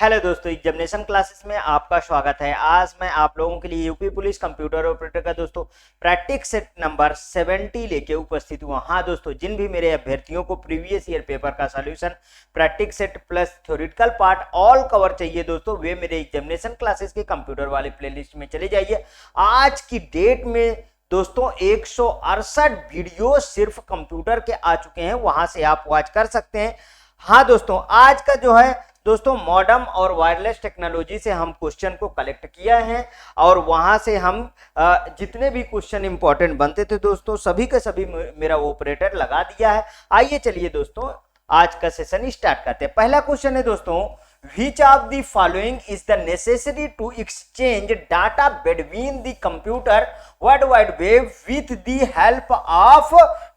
Hello दोस्तों, examination classes में आपका स्वागत है। आज मैं आप लोगों के लिए यूपी पुलिस कंप्यूटर ऑपरेटर का दोस्तों प्रैक्टिस सेट नंबर 70 लेके उपस्थित हुआ। हाँ दोस्तों, जिन भी मेरे अभ्यर्थियों को प्रीवियस ईयर पेपर का solution practice set plus theoretical part all cover चाहिए दोस्तों, वे मेरे एग्जामिनेशन क्लासेस के कंप्यूटर वाले प्लेलिस्ट में चले जाइए। आज की डेट में दोस्तों 168 वीडियो सिर्फ कंप्यूटर के आ चुके हैं, वहां से आप वॉच कर सकते हैं। हाँ दोस्तों, आज का जो है दोस्तों मॉडेम और वायरलेस टेक्नोलॉजी से हम क्वेश्चन को कलेक्ट किया है और वहां से हम जितने भी क्वेश्चन इंपॉर्टेंट बनते थे दोस्तों सभी के सभी मेरा ऑपरेटर लगा दिया है। आइए चलिए दोस्तों आज का सेशन स्टार्ट करते हैं। पहला क्वेश्चन है दोस्तों, which of the following is the necessary to exchange data between the computer world wide web with the help of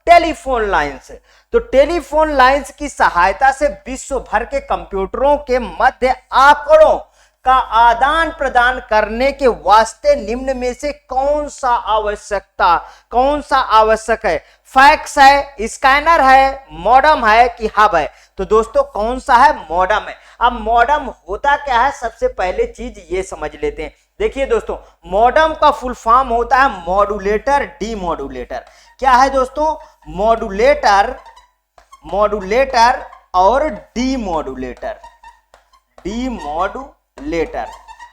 telephone lines. तो टेलीफोन लाइन्स की सहायता से विश्व भर के कंप्यूटरों के मध्य आंकड़ों का आदान प्रदान करने के वास्ते निम्न में से कौन सा आवश्यक है? फैक्स है, स्कैनर है, मॉडेम है कि हब है? तो दोस्तों कौन सा है? मॉडेम है। अब मॉडेम होता क्या है, सबसे पहले चीज ये समझ लेते हैं। देखिए दोस्तों, मॉडेम का फुल फॉर्म होता है मॉड्यूलेटर डीमॉड्यूलेटर। क्या है दोस्तों? मॉड्यूलेटर और डीमॉड्यूलेटर।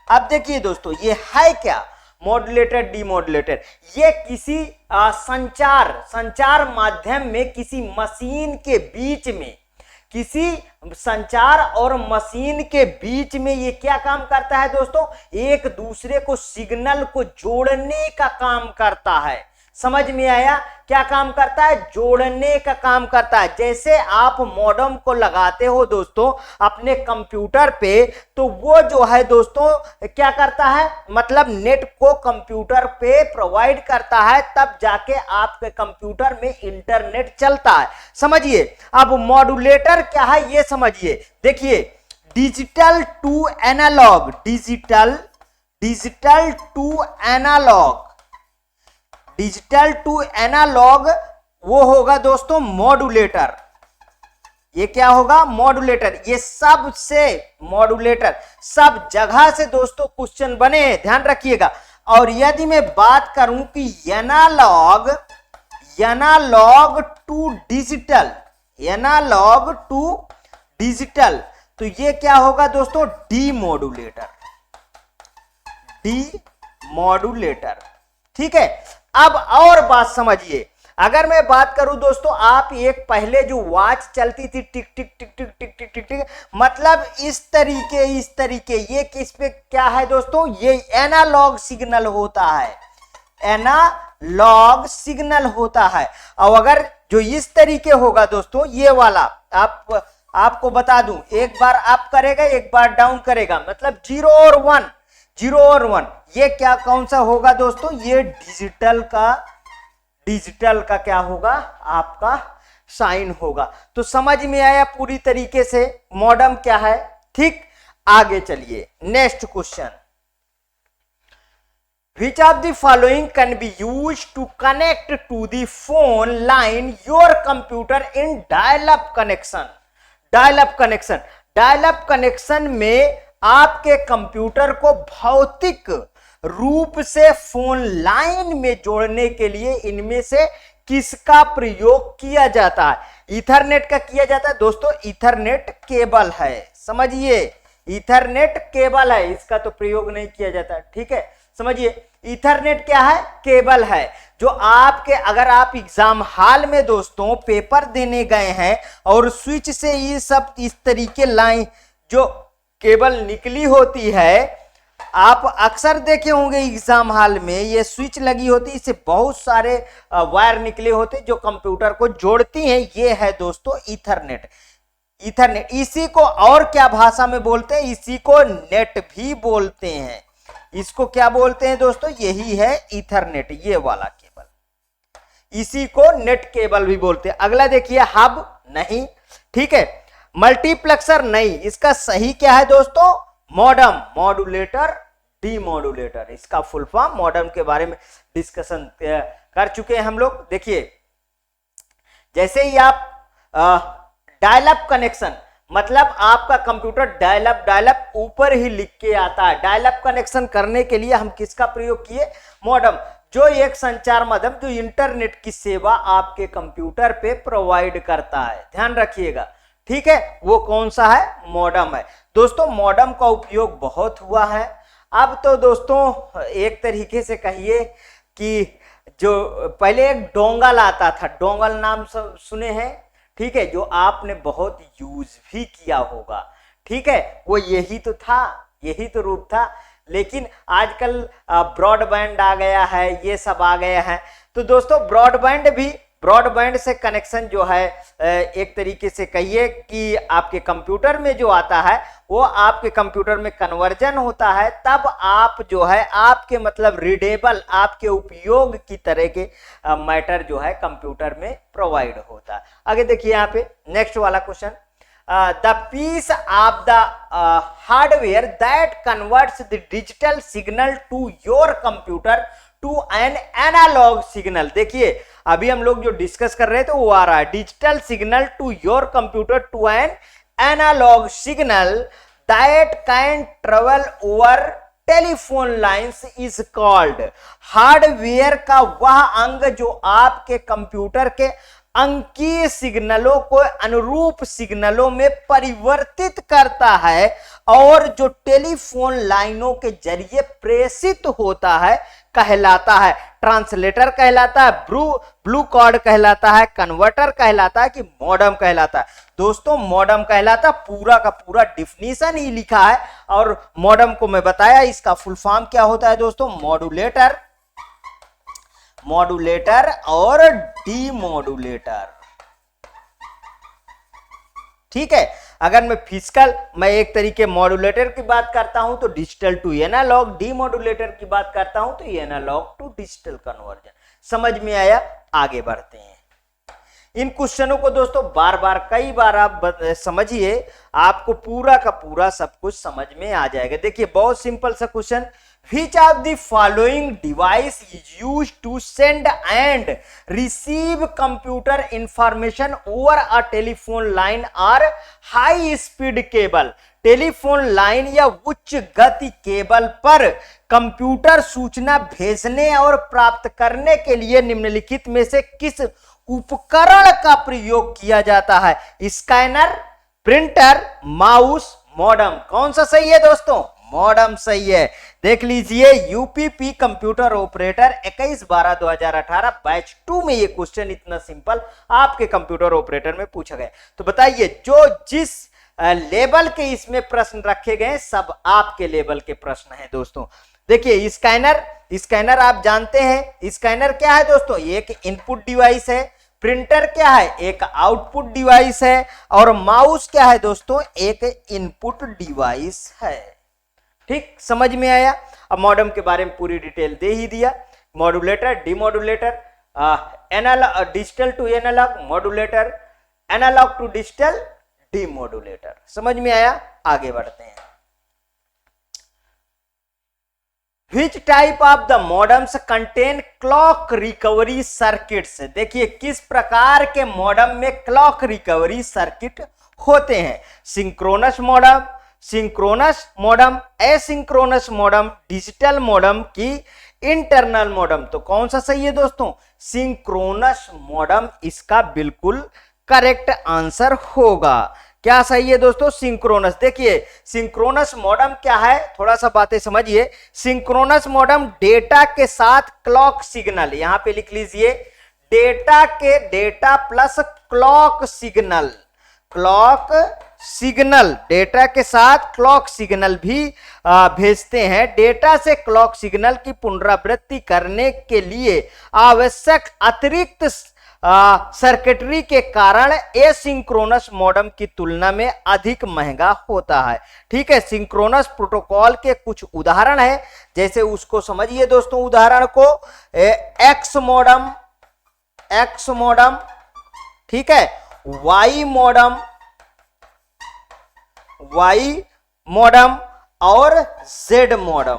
अब देखिए दोस्तों, ये है क्या? मॉड्यूलेटर डीमॉड्यूलेटर ये किसी संचार माध्यम में किसी मशीन के बीच में, किसी संचार और मशीन के बीच में ये क्या काम करता है दोस्तों? एक दूसरे को सिग्नल को जोड़ने का काम करता है। समझ में आया? क्या काम करता है? जोड़ने का काम करता है। जैसे आप मॉडेम को लगाते हो दोस्तों अपने कंप्यूटर पे, तो वो जो है दोस्तों क्या करता है, मतलब नेट को कंप्यूटर पे प्रोवाइड करता है, तब जाके आपके कंप्यूटर में इंटरनेट चलता है। समझिए। अब मॉड्यूलेटर क्या है ये समझिए। देखिए, डिजिटल टू एनालॉग वो होगा दोस्तों मॉड्यूलेटर। ये क्या होगा? मॉड्यूलेटर। ये सबसे मॉड्यूलेटर सब जगह से दोस्तों क्वेश्चन बने हैं, ध्यान रखिएगा। और यदि मैं बात करूं कि एनालॉग टू डिजिटल, तो ये क्या होगा दोस्तों? डीमॉड्यूलेटर। ठीक है। अब और बात समझिए। अगर मैं बात करूं दोस्तों, आप एक पहले जो वॉच चलती थी टिक टिक टिक टिक टिक टिक टिक टिक, मतलब इस तरीके ये किस पे क्या है दोस्तों? ये एनालॉग सिग्नल होता है। और अगर जो इस तरीके होगा दोस्तों, ये वाला आपको बता दूं, एक बार अप करेगा एक बार डाउन करेगा, मतलब 0 और 1, ये क्या कौन सा होगा दोस्तों? ये डिजिटल का क्या होगा? आपका साइन होगा। तो समझ में आया पूरी तरीके से मॉडेम क्या है। ठीक, आगे चलिए। Next question, which of the following can be used to connect to the phone line your computer in dial-up connection में आपके कंप्यूटर को भौतिक रूप से फोन लाइन में जोड़ने के लिए इनमें से किसका प्रयोग किया जाता है? ईथरनेट का किया जाता है दोस्तों। ईथरनेट केबल है, समझिए, ईथरनेट केबल है, इसका तो प्रयोग नहीं किया जाता। ठीक है, समझिए। ईथरनेट क्या है? केबल है, जो आपके, अगर आप एग्जाम हॉल में दोस्तों पेपर देने गए हैं और स्विच से ये सब इस तरीके लाइन जो केबल निकली होती है, आप अक्सर देखे होंगे एग्जाम हॉल में ये स्विच लगी होती है, इससे बहुत सारे वायर निकले होते जो कंप्यूटर को जोड़ती हैं। ये है दोस्तों ईथरनेट। इसी को और क्या भाषा में बोलते हैं? इसी को नेट भी बोलते हैं। इसको क्या बोलते हैं दोस्तों? यही है ईथरनेट, ये वाला केबल, इसी को नेट केबल भी बोलते हैं। अगला देखिए, हब नहीं। ठीक है, मल्टीप्लेक्सर नहीं। इसका सही क्या है दोस्तों? मॉडेम, मॉड्यूलेटर डीमॉड्यूलेटर, इसका फुल फॉर्म। मॉडेम के बारे में डिस्कशन कर चुके हैं हम लोग। देखिए, जैसे ही आप डायल अप कनेक्शन, मतलब आपका कंप्यूटर डायल अप ऊपर ही लिख के आता है। डायल अप कनेक्शन करने के लिए हम किसका प्रयोग किए? मॉडेम, जो एक संचार माध्यम जो इंटरनेट की सेवा आपके कंप्यूटर पे प्रोवाइड करता है। ध्यान रखिएगा, ठीक है, वो कौन सा है? मॉडेम है। दोस्तों मॉडेम का उपयोग बहुत हुआ है। अब तो दोस्तों एक तरीके से कहिए कि जो पहले एक डोंगल आता था, डोंगल नाम सब सुने हैं, ठीक है, जो आपने बहुत यूज भी किया होगा, ठीक है, वो यही तो था, यही तो रूप था। लेकिन आजकल ब्रॉडबैंड आ गया है, ये सब आ गया है। तो दोस्तों ब्रॉडबैंड से कनेक्शन जो है एक तरीके से कहिए कि आपके कंप्यूटर में जो आता है वो आपके कंप्यूटर में कन्वर्जन होता है, तब आप जो है आपके मतलब रीडेबल आपके उपयोग की तरह के मैटर जो है कंप्यूटर में प्रोवाइड होता है। आगे देखिए यहाँ पे नेक्स्ट वाला question, the piece of the hardware that converts the digital signal to your computer to an analog signal. देखिए अभी हम लोग जो डिस्कस कर रहे थे वो आ रहा है, digital signal to your computer to an analog signal that can travel over telephone lines is called. Hardware का वह अंग जो आपके कंप्यूटर के अंकीय सिग्नलों को अनुरूप सिग्नलों में परिवर्तित करता है और जो टेलीफोन लाइनों के जरिए प्रेषित होता है कहलाता है ट्रांसलेटर कहलाता है, ब्लू कॉर्ड कहलाता है, कन्वर्टर कहलाता है कि मॉडेम कहलाता है। दोस्तों मॉडेम कहलाता, पूरा का पूरा डिफिनीशन ही लिखा है और मॉडेम को मैं बताया इसका फुल फॉर्म क्या होता है दोस्तों, मॉड्यूलेटर और डीमॉड्यूलेटर, ठीक है। अगर मैं एक तरीके मॉड्यूलेटर की बात करता हूं तो डिजिटल टू एनालॉग, डीमॉड्यूलेटर की बात करता हूं तो एनालॉग टू डिजिटल कन्वर्जन। समझ में आया? आगे बढ़ते हैं। इन क्वेश्चनों को दोस्तों बार बार कई बार आप समझिए, आपको पूरा का पूरा सब कुछ समझ में आ जाएगा। देखिए बहुत सिंपल सा question, which of the following device is used to send and receive computer information over a telephone line or high speed cable? Telephone line या उच्च गति केबल पर कंप्यूटर सूचना भेजने और प्राप्त करने के लिए निम्नलिखित में से किस उपकरण का प्रयोग किया जाता है? Scanner, printer, mouse, modem. कौन सा सही है दोस्तों? मॉडेम सही है। देख लीजिए यूपीपी कंप्यूटर ऑपरेटर 21/12/2018 बैच 2 में ये क्वेश्चन इतना सिंपल आपके कंप्यूटर ऑपरेटर में पूछा गया। तो बताइए जो जिस लेवल के इसमें प्रश्न रखे गए सब आपके लेवल के प्रश्न हैं दोस्तों। देखिए स्कैनर आप जानते हैं, स्कैनर क्या है दोस्तों? एक इनपुट डिवाइस है। प्रिंटर क्या है? एक आउटपुट डिवाइस है। और माउस क्या है दोस्तों? एक इनपुट डिवाइस है। ठीक, समझ में आया? अब मॉडेम के बारे में पूरी डिटेल दे ही दिया। Modulator, demodulator, analog, digital to analog modulator, analog to digital demodulator. समझ में आया? आगे बढ़ते हैं। Which type of the modems contain clock recovery circuits? देखिए किस प्रकार के मॉडेम में क्लॉक रिकवरी सर्किट होते हैं? Synchronous modem, synchronous modem, asynchronous modem, digital modem की इंटरनल मॉडेम। तो कौन सा सही है दोस्तों? सिंक्रोनस मॉडेम इसका बिल्कुल करेक्ट आंसर होगा। क्या सही है दोस्तों? सिंक्रोनस। देखिए सिंक्रोनस मॉडेम क्या है, थोड़ा सा बातें समझिए। सिंक्रोनस मॉडेम डेटा के साथ क्लॉक सिग्नल, यहां पे लिख लीजिए data plus clock signal, data के साथ क्लॉक सिग्नल भी भेजते हैं। डेटा से क्लॉक सिग्नल की पुनरावृत्ति करने के लिए आवश्यक अतिरिक्त सर्किटरी के कारण एसिंक्रोनस मॉडेम की तुलना में अधिक महंगा होता है। ठीक है, सिंक्रोनस प्रोटोकॉल के कुछ उदाहरण है, जैसे उसको समझिए दोस्तों। उदाहरण को एक्स मॉडेम, ठीक है, वाई मॉडेम और जेड मॉडेम।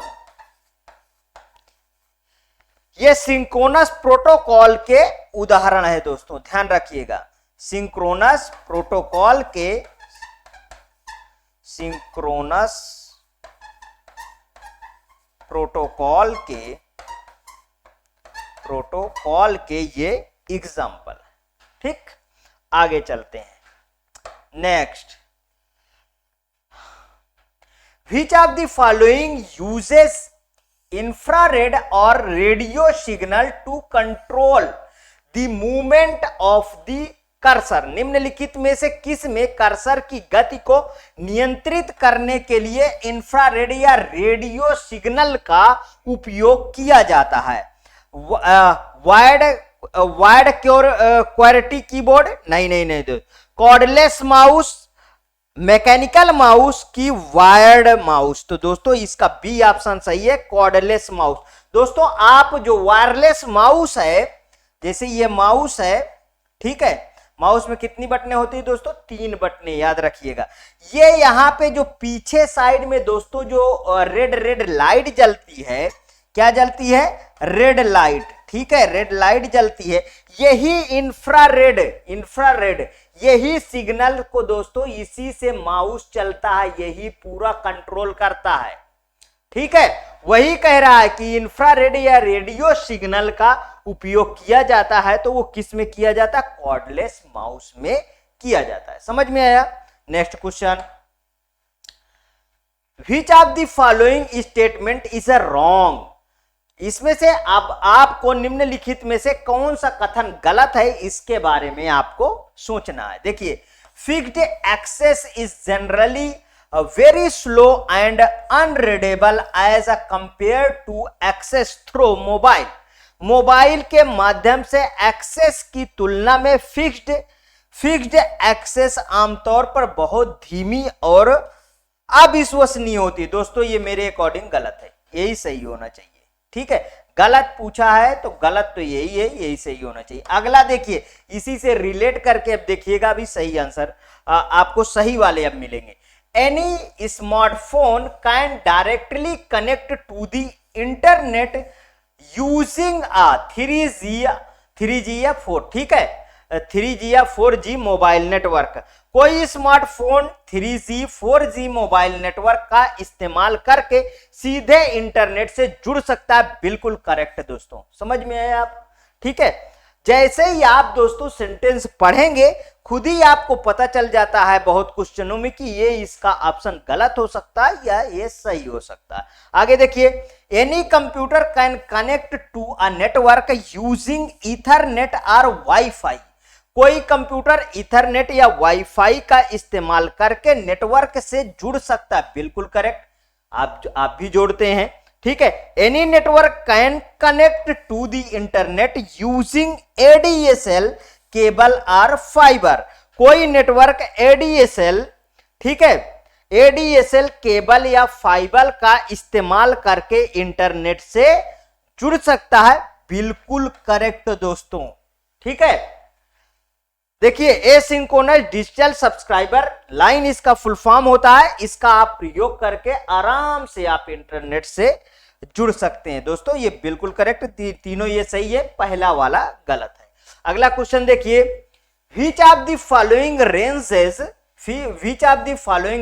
ये सिंक्रोनस प्रोटोकॉल के उदाहरण है दोस्तों, ध्यान रखिएगा। सिंक्रोनस प्रोटोकॉल के सिंक्रोनस प्रोटोकॉल के ये एग्जाम्पल। ठीक, आगे चलते हैं। Next, which of the following uses infrared और radio signal to control the movement of the cursor? निम्नलिखित में से किस में कर्सर की गति को नियंत्रित करने के लिए इंफ्रारेड या रेडियो सिग्नल का उपयोग किया जाता है? वायर्ड क्वालिटी कीबोर्ड, नहीं, कॉर्डलेस माउस, मैकेनिकल माउस की वायर्ड माउस? तो दोस्तों इसका बी ऑप्शन सही है, कॉर्डलेस माउस। दोस्तों आप जो वायरलेस माउस है, जैसे ये माउस है, ठीक है, माउस में कितनी बटनें होती है दोस्तों? 3 बटनें, याद रखिएगा। ये यहाँ पे जो पीछे साइड में दोस्तों जो रेड लाइट जलती है, क्या जलती है? रेड लाइट, ठीक है, रेड लाइट जलती है। यही इंफ्रारेड यही सिग्नल को दोस्तों, इसी से माउस चलता है, यही पूरा कंट्रोल करता है। ठीक है, वही कह रहा है कि इंफ्रारेड या रेडियो सिग्नल का उपयोग किया जाता है, तो वो किस में किया जाता है? कॉर्डलेस माउस में किया जाता है। समझ में आया? Next question, which of the following statement is a wrong? इसमें से अब आपको निम्नलिखित में से कौन सा कथन गलत है, इसके बारे में आपको सोचना है। देखिए, fixed access is generally very slow and unreadable as compared to access through mobile. Mobile के माध्यम से एक्सेस की तुलना में फिक्स्ड एक्सेस आमतौर पर बहुत धीमी और अविश्वसनीय होती है। दोस्तों ये मेरे अकॉर्डिंग गलत है, यही सही होना चाहिए। ठीक है, गलत पूछा है तो गलत तो यही है, यही सही होना चाहिए। अगला देखिए, इसी से रिलेट करके अब देखिएगा, अभी सही आंसर आपको सही वाले अब मिलेंगे। Any smartphone can directly connect to the internet using a 3G या 4, ठीक है, 3G या 4G मोबाइल नेटवर्क। कोई smartphone 3G 4G mobile network का इस्तेमाल करके सीधे इंटरनेट से जुड़ सकता है। बिल्कुल करेक्ट दोस्तों, समझ में आया आप? ठीक है, जैसे ही आप दोस्तों सेंटेंस पढ़ेंगे खुद ही आपको पता चल जाता है बहुत क्वेश्चनों में कि ये इसका ऑप्शन गलत हो सकता है या ये सही हो सकता है। आगे देखिए, any computer can connect to a network using ethernet और वाईफाई। कोई कंप्यूटर ईथरनेट या वाईफाई का इस्तेमाल करके नेटवर्क से जुड़ सकता है। बिल्कुल करेक्ट, आप भी जोड़ते हैं। ठीक है, any network can connect to the internet using ADSL cable और फाइबर। कोई नेटवर्क एडीएसएल, ठीक है, एडीएसएल केबल या फाइबर का इस्तेमाल करके इंटरनेट से जुड़ सकता है। बिल्कुल करेक्ट दोस्तों। ठीक है, देखिए, एसिंक्रोनस डिजिटल सब्सक्राइबर लाइन इसका फुल फॉर्म होता है। इसका आप प्रयोग करके आराम से आप इंटरनेट से जुड़ सकते हैं। दोस्तों ये बिल्कुल करेक्ट, तीनों ये सही है, पहला वाला गलत है। अगला क्वेश्चन देखिए, which of the following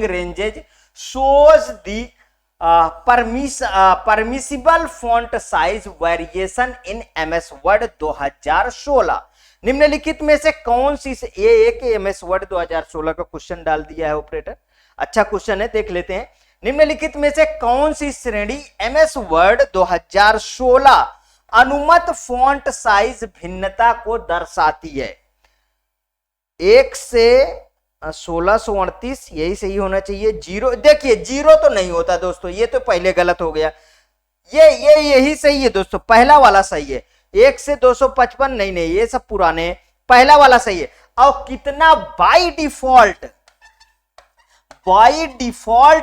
ranges shows the permissible font size variation in MS Word 2016? निम्नलिखित में से कौन सी, ये एक MS Word 2016 का क्वेश्चन डाल दिया है ऑपरेटर, अच्छा क्वेश्चन है, देख लेते हैं। निम्नलिखित में से कौन सी श्रेणी MS Word 2016 अनुमत फॉन्ट साइज भिन्नता को दर्शाती है? 1 से 1638, यही सही होना चाहिए। 0, देखिए 0 तो नहीं होता दोस्तों, ये तो पहले गलत हो गया। यही सही है दोस्तों, पहला वाला सही है। 1 से 255 नहीं, ये सब पुराने हैं, पहला वाला सही है। और कितना बाय डिफॉल्ट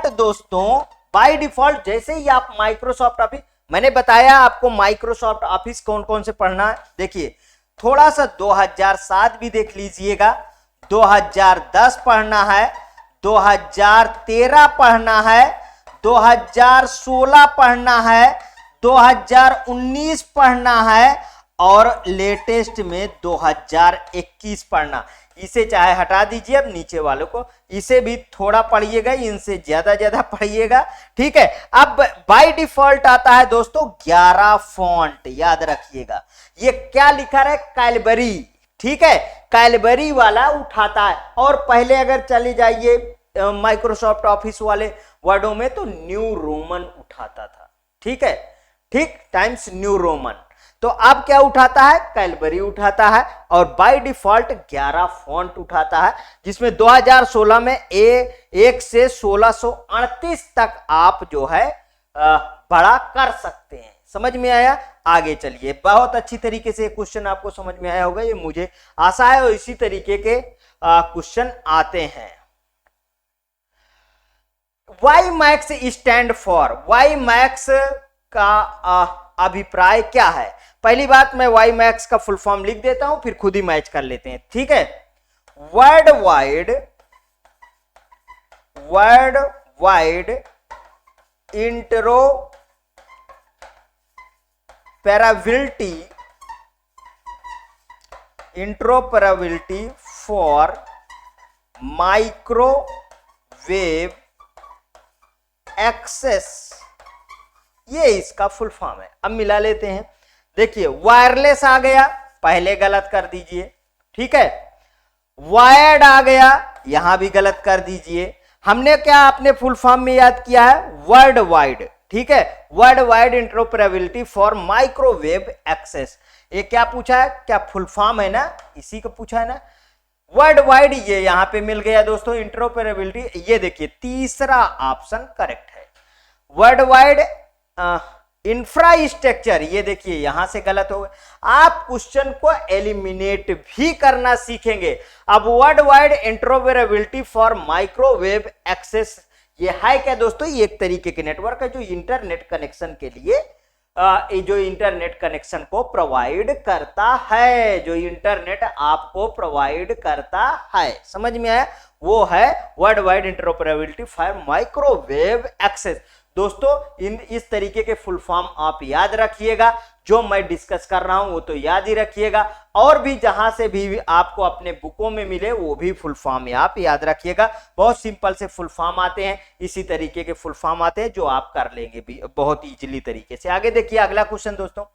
दोस्तों, बाय डिफॉल्ट जैसे ही आप माइक्रोसॉफ्ट ऑफिस, मैंने बताया आपको माइक्रोसॉफ्ट ऑफिस कौन कौन से पढ़ना है। देखिए थोड़ा सा 2007 भी देख लीजिएगा, 2010 पढ़ना है, 2013 पढ़ना है, 2016 पढ़ना है, 2019 पढ़ना है और लेटेस्ट में 2021 पढ़ना। इसे चाहे हटा दीजिए, अब नीचे वालों को इसे भी थोड़ा पढ़िएगा, इनसे ज्यादा पढ़िएगा, ठीक है। अब बाय डिफॉल्ट आता है दोस्तों 11 फॉन्ट, याद रखिएगा। ये क्या लिखा है, कैलबरी, ठीक है, कैलबरी वाला उठाता है। और पहले अगर चले जाइए माइक्रोसॉफ्ट ऑफिस वाले वर्डों में तो न्यू रोमन उठाता था, ठीक है, ठीक, टाइम्स न्यू रोमन। तो अब क्या उठाता है, कैलबरी उठाता है, और बाय डिफॉल्ट 11 फॉन्ट उठाता है, जिसमें 2016 में 1 से 1638 तक आप जो है बड़ा कर सकते हैं। समझ में आया? आगे चलिए, बहुत अच्छी तरीके से क्वेश्चन आपको समझ में आया होगा, ये मुझे आशा है, और इसी तरीके के क्वेश्चन आते हैं। WiMAX stand for, WiMAX का अभिप्राय क्या है? पहली बात, मैं वाई मैक्स का फुल फॉर्म लिख देता हूं, फिर खुद ही मैच कर लेते हैं, ठीक है। World wide interoperability for microwave access, ये इसका फुल फॉर्म है। अब मिला लेते हैं, देखिए वायरलेस आ गया, पहले गलत कर दीजिए, ठीक है। वायर्ड आ गया, यहां भी गलत कर दीजिए। हमने क्या अपने फुल फॉर्म में याद किया है, वर्ल्ड वाइड, ठीक है, world wide interoperability for microwave access. ये क्या पूछा है, क्या फुल फॉर्म है ना, इसी को पूछा है ना, वर्ल्ड वाइड, ये यहां पे मिल गया दोस्तों। इंट्रोपरेबिलिटी, ये देखिए तीसरा ऑप्शन करेक्ट है। वर्ल्ड वाइड इंफ्रास्ट्रक्चर, ये देखिए यहां से गलत हो गया। आप क्वेश्चन को एलिमिनेट भी करना सीखेंगे। अब world wide interoperability for microwave access, ये है क्या दोस्तों, ये एक तरीके के नेटवर्क है जो इंटरनेट कनेक्शन के लिए जो इंटरनेट कनेक्शन को प्रोवाइड करता है, जो इंटरनेट आपको प्रोवाइड करता है। समझ में आया? वो है world wide interoperability for microwave access. दोस्तों इस तरीके के फुल फॉर्म आप याद रखिएगा, जो मैं डिस्कस कर रहा हूं वो तो याद ही रखिएगा, और भी जहां से भी आपको अपने बुकों में मिले वो भी फुल फॉर्म आप याद रखिएगा। बहुत सिंपल से फुल फॉर्म आते हैं, इसी तरीके के फुल फॉर्म आते हैं जो आप कर लेंगे भी बहुत इजीली तरीके से। आगे देखिए अगला क्वेश्चन दोस्तों,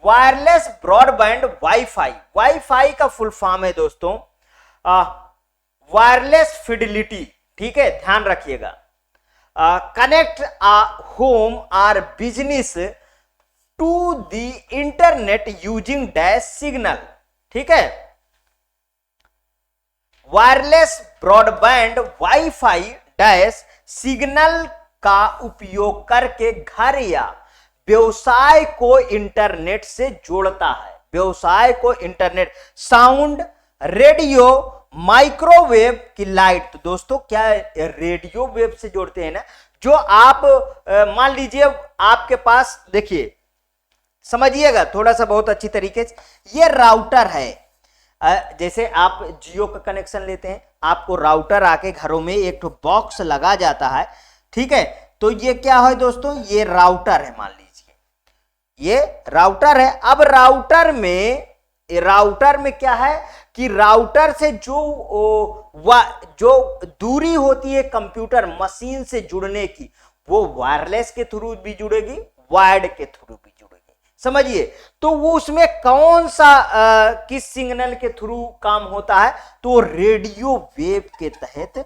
वायरलेस ब्रॉडबैंड वाईफाई। वाईफाई का फुल फॉर्म है दोस्तों वायरलेस फिडिलिटी, ठीक है, ध्यान रखिएगा। कनेक्ट होम और business to the internet using dash signal, ठीक है। Wireless broadband wifi dash signal का उपयोग करके घर या व्यवसाय को इंटरनेट से जोड़ता है। व्यवसाय को इंटरनेट, साउंड, रेडियो, माइक्रोवेव की लाइट। तो दोस्तों क्या रेडियो वेव से जोड़ते हैं ना, जो आप मान लीजिए आपके पास, देखिए समझिएगा थोड़ा सा बहुत अच्छी तरीके से, ये राउटर है। जैसे आप जियो का कनेक्शन लेते हैं, आपको राउटर आके घरों में एक तो बॉक्स लगा जाता है, ठीक है। तो ये क्या है दोस्तों, ये राउटर है, मान लीजिए ये राउटर है। अब राउटर में क्या है कि राउटर से जो दूरी होती है कंप्यूटर मशीन से जुड़ने की, वो वायरलेस के थ्रू भी जुड़ेगी, वायर्ड के थ्रू भी जुड़ेगी। समझिए, तो वो उसमें कौन सा किस सिग्नल के थ्रू काम होता है, तो रेडियो वेव के तहत,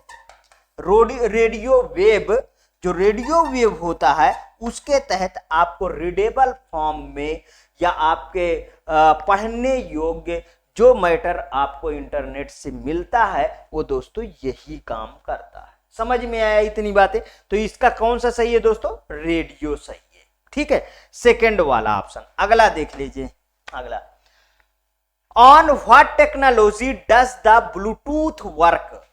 रेडियो वेव, जो रेडियो वेव होता है उसके तहत आपको रीडेबल फॉर्म में या आपके पढ़ने योग्य जो मैटर आपको इंटरनेट से मिलता है, वो दोस्तों यही काम करता है। समझ में आया इतनी बातें? तो इसका कौन सा सही है दोस्तों, रेडियो सही है, ठीक है, सेकंड वाला ऑप्शन। अगला देख लीजिए, अगला, on what technology does the Bluetooth work.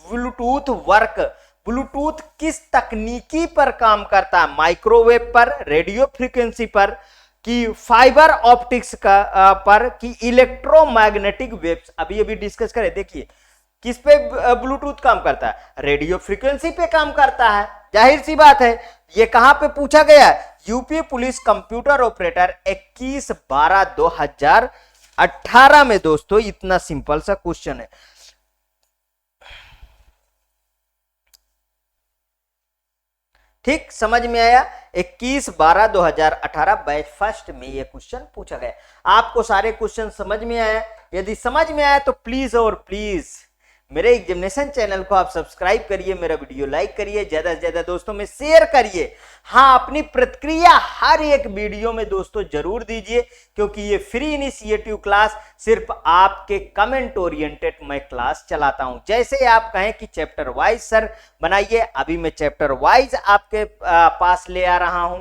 Bluetooth work, Bluetooth किस तकनीकी पर काम करता है, माइक्रोवेव पर, रेडियो फ्रीक्वेंसी पर, कि फाइबर ऑप्टिक्स का पर, कि इलेक्ट्रोमैग्नेटिक वेव्स। अभी डिस्कस करें, देखिए किस पे ब्लूटूथ काम करता है, रेडियो फ्रीक्वेंसी पे काम करता है, जाहिर सी बात है। ये कहां पे पूछा गया, यूपी पुलिस कंप्यूटर ऑपरेटर 21/12/2018 में दोस्तों, इतना सिंपल सा क्वेश्चन है। ठीक, समझ में आया। 21/12/2018 बैच फर्स्ट में ये क्वेश्चन पूछा गया। आपको सारे क्वेश्चन समझ में आया? यदि समझ में आया तो प्लीज और प्लीज मेरे एग्जामिनेशन चैनल को आप सब्सक्राइब करिए, मेरा वीडियो लाइक करिए, ज्यादा से ज्यादा दोस्तों में शेयर करिए। हाँ, अपनी प्रतिक्रिया हर एक वीडियो में दोस्तों जरूर दीजिए, क्योंकि ये फ्री इनिशिएटिव क्लास सिर्फ आपके कमेंट ओरिएंटेड मैं क्लास चलाता हूं। जैसे आप कहें कि चैप्टर वाइज सर बनाइए, अभी मैं चैप्टर वाइज आपके पास ले आ रहा हूं,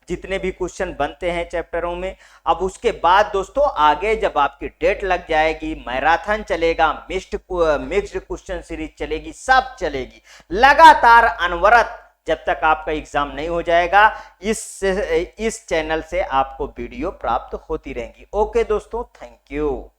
जितने भी क्वेश्चन बनते हैं चैप्टरों में। अब उसके बाद दोस्तों आगे जब आपकी डेट लग जाएगी, मैराथन चलेगा, मिक्स्ड क्वेश्चन सीरीज चलेगी, सब चलेगी लगातार अनवरत, जब तक आपका एग्जाम नहीं हो जाएगा। इस चैनल से आपको वीडियो प्राप्त होती रहेंगी। ओके दोस्तों, थैंक यू।